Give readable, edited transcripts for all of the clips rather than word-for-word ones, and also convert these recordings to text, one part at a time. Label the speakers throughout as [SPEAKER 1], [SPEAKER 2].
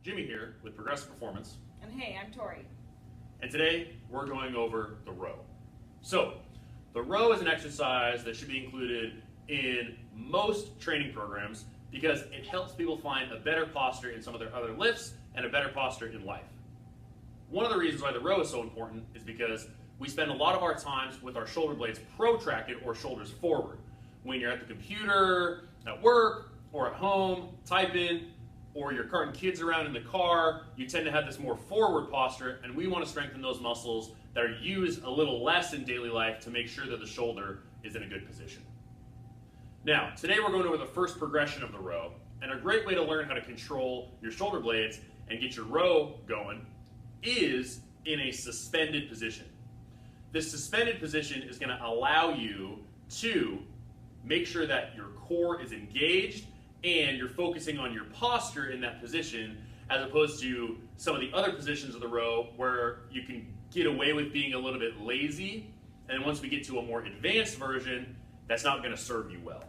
[SPEAKER 1] Jimmy here with Progressive Performance.
[SPEAKER 2] And hey, I'm Tory.
[SPEAKER 1] And today we're going over the row. So, the row is an exercise that should be included in most training programs because it helps people find a better posture in some of their other lifts and a better posture in life. One of the reasons why the row is so important is because we spend a lot of our times with our shoulder blades protracted or shoulders forward. When you're at the computer, at work, or at home, typing, or you're carting kids around in the car, you tend to have this more forward posture, and we want to strengthen those muscles that are used a little less in daily life to make sure that the shoulder is in a good position. Now, today we're going over the first progression of the row, and a great way to learn how to control your shoulder blades and get your row going is in a suspended position. This suspended position is going to allow you to make sure that your core is engaged and you're focusing on your posture in that position, as opposed to some of the other positions of the row where you can get away with being a little bit lazy, and once we get to a more advanced version, that's not going to serve you well.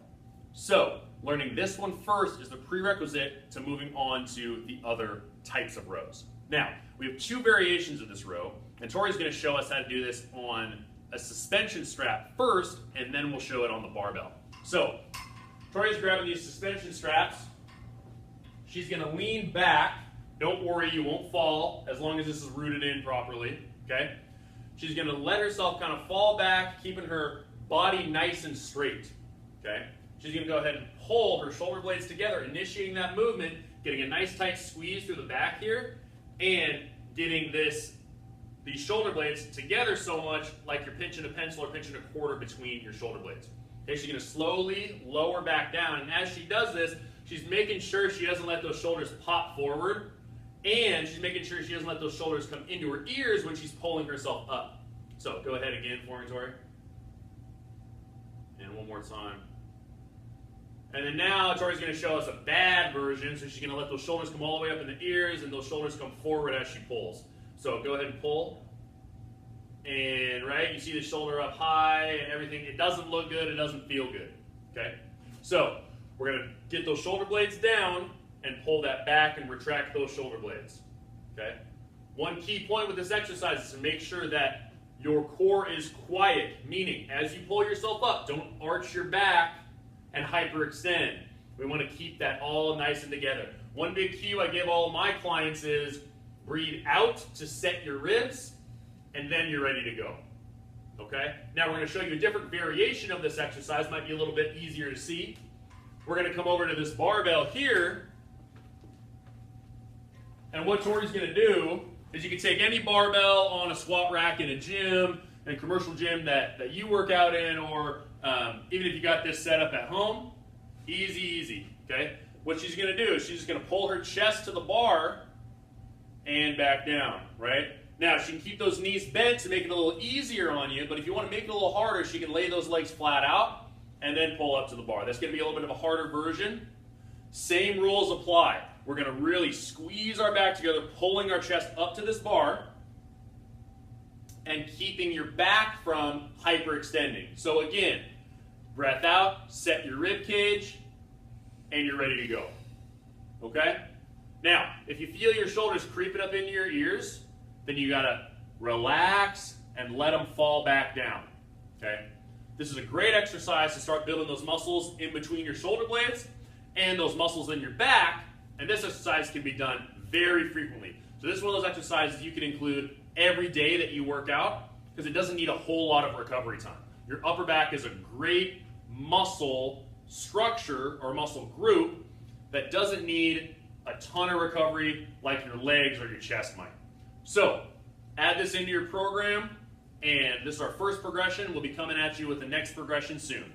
[SPEAKER 1] So, learning this one first is the prerequisite to moving on to the other types of rows. Now, we have two variations of this row, and Tori's going to show us how to do this on a suspension strap first, and then we'll show it on the barbell. So, Tori's grabbing these suspension straps. She's going to lean back. Don't worry, you won't fall as long as this is rooted in properly, okay? She's going to let herself kind of fall back, keeping her body nice and straight, okay? She's going to go ahead and pull her shoulder blades together, initiating that movement, getting a nice tight squeeze through the back here, and getting these shoulder blades together so much like you're pinching a pencil or pinching a quarter between your shoulder blades. Okay, she's going to slowly lower back down, and as she does this, she's making sure she doesn't let those shoulders pop forward, and she's making sure she doesn't let those shoulders come into her ears when she's pulling herself up. So go ahead again for me, Tori. And one more time. And then now Tori's going to show us a bad version, so she's going to let those shoulders come all the way up in the ears, and those shoulders come forward as she pulls. So go ahead and pull. And right, you see the shoulder up high and everything. It doesn't look good, it doesn't feel good. Okay? So we're going to get those shoulder blades down and pull that back and retract those shoulder blades. Okay? One key point with this exercise is to make sure that your core is quiet, meaning as you pull yourself up, don't arch your back and hyperextend. We want to keep that all nice and together. One big cue I give all of my clients is breathe out to set your ribs, and then you're ready to go. Okay? Now we're going to show you a different variation of this exercise. Might be a little bit easier to see. We're going to come over to this barbell here, and what Tori's going to do is you can take any barbell on a squat rack in a gym, in a commercial gym that you work out in, or even if you got this set up at home, easy, okay? What she's going to do is she's just going to pull her chest to the bar and back down, right? Now, she can keep those knees bent to make it a little easier on you, but if you want to make it a little harder, she can lay those legs flat out and then pull up to the bar. That's going to be a little bit of a harder version. Same rules apply. We're going to really squeeze our back together, pulling our chest up to this bar and keeping your back from hyperextending. So again, breath out, set your rib cage, and you're ready to go. Okay? Now, if you feel your shoulders creeping up into your ears, then you gotta relax and let them fall back down. Okay? This is a great exercise to start building those muscles in between your shoulder blades and those muscles in your back, and this exercise can be done very frequently. So this is one of those exercises you can include every day that you work out because it doesn't need a whole lot of recovery time. Your upper back is a great muscle structure or muscle group that doesn't need a ton of recovery like your legs or your chest might. So, add this into your program, and this is our first progression. We'll be coming at you with the next progression soon.